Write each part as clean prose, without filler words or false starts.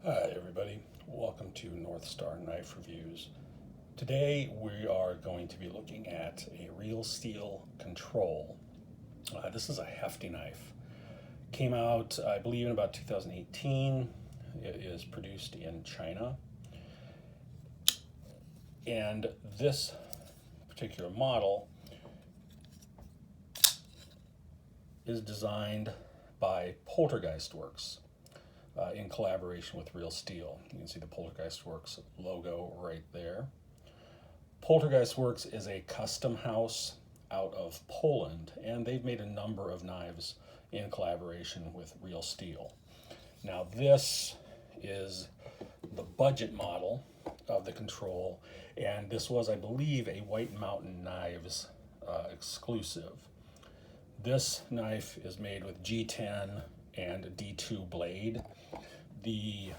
Hi everybody, welcome to North Star Knife Reviews. Today we are going to be looking at a real steel control. This is a hefty knife. Came out, I believe, in about 2018. It is produced in China. And this particular model is designed by Poltergeist Works. In collaboration with Real Steel. You can see the Poltergeist Works logo right there. Poltergeist Works is a custom house out of Poland, and they've made a number of knives in collaboration with Real Steel. Now this is the budget model of the control, and this was, I believe, a White Mountain Knives exclusive. This knife is made with G10 and a D2 blade. The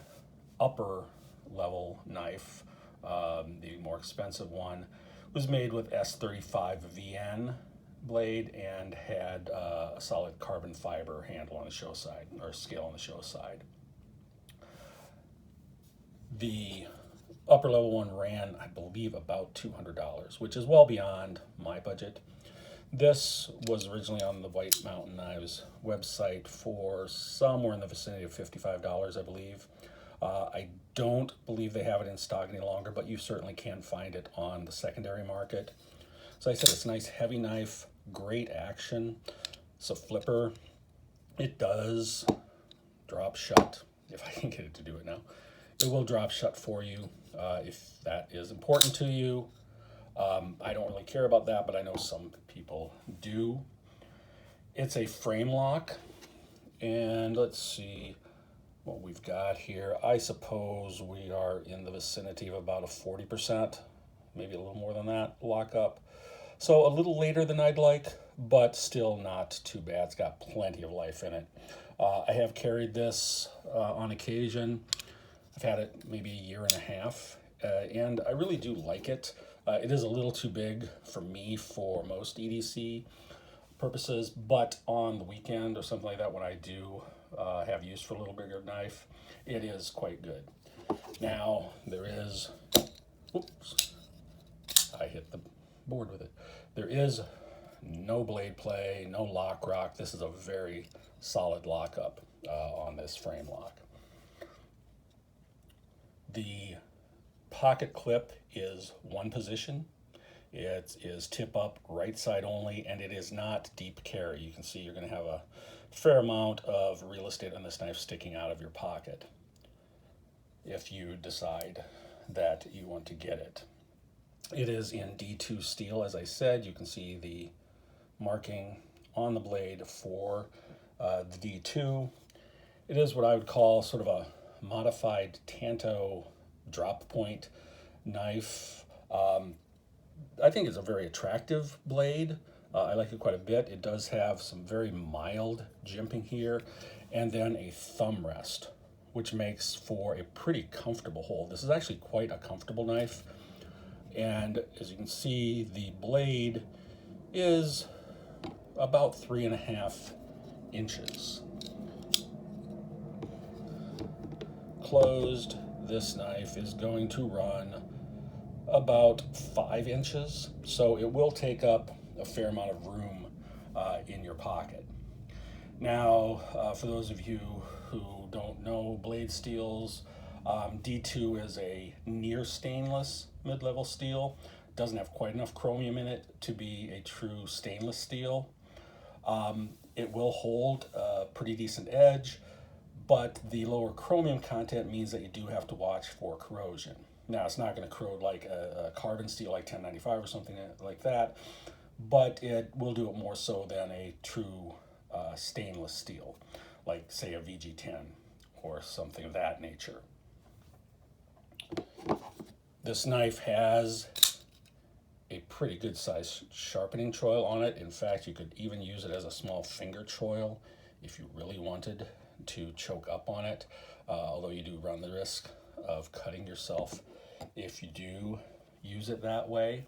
upper level knife, the more expensive one, was made with S35 VN blade and had a solid carbon fiber handle on the show side, or scale on the show side. The upper level one ran, I believe, about $200, which is well beyond my budget. This was originally on the White Mountain Knives website for somewhere in the vicinity of $55, I believe. I don't believe they have it in stock any longer, but you certainly can find it on the secondary market. So I said, it's a nice heavy knife, great action. It's a flipper. It does drop shut, if I can get it to do it now. It will drop shut for you if that is important to you. I don't really care about that, but I know some people do. It's a frame lock, and let's see what we've got here. I suppose we are in the vicinity of about a 40%, maybe a little more than that, lockup. So a little later than I'd like, but still not too bad. It's got plenty of life in it. I have carried this on occasion. I've had it maybe a year and a half, and I really do like it. It is a little too big for me for most EDC purposes, but on the weekend or something like that, when I do have use for a little bigger knife, it is quite good. Now, there is, oops, I hit the board with it. There is no blade play, no lock rock. This is a very solid lockup on this frame lock. The pocket clip is one position. It is tip up, right side only, and it is not deep carry. You can see you're going to have a fair amount of real estate on this knife sticking out of your pocket if you decide that you want to get it. It is in D2 steel, as I said. You can see the marking on the blade for the D2. It is what I would call sort of a modified Tanto drop point knife. I think it's a very attractive blade. I like it quite a bit. It does have some very mild jimping here, and then a thumb rest, which makes for a pretty comfortable hold. This is actually quite a comfortable knife, and as you can see, the blade is about 3.5 inches. Closed, this knife is going to run about 5 inches, so it will take up a fair amount of room in your pocket. Now, for those of you who don't know blade steels, D2 is a near stainless mid-level steel. Doesn't have quite enough chromium in it to be a true stainless steel. It will hold a pretty decent edge, but the lower chromium content means that you do have to watch for corrosion. Now, it's not going to corrode like a carbon steel like 1095 or something like that, but it will do it more so than a true stainless steel, like say a VG10 or something of that nature. This knife has a pretty good size sharpening choil on it. In fact, you could even use it as a small finger choil if you really wanted to choke up on it, although you do run the risk of cutting yourself if you do use it that way.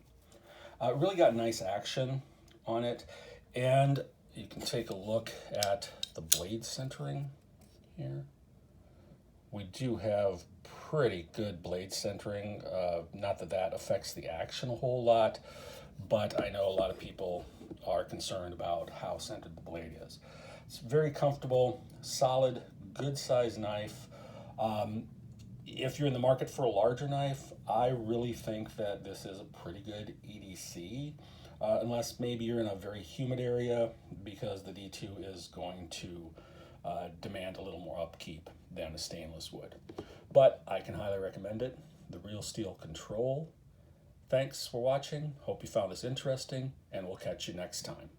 Really got nice action on it, and you can take a look at the blade centering here. We do have pretty good blade centering. Not that that affects the action a whole lot, but I know a lot of people are concerned about how centered the blade is. It's very comfortable, solid, good size knife. If you're in the market for a larger knife, I really think that this is a pretty good EDC, unless maybe you're in a very humid area, because the D2 is going to demand a little more upkeep than a stainless would. But I can highly recommend it. The Real Steel Control. Thanks for watching. Hope you found this interesting, and we'll catch you next time.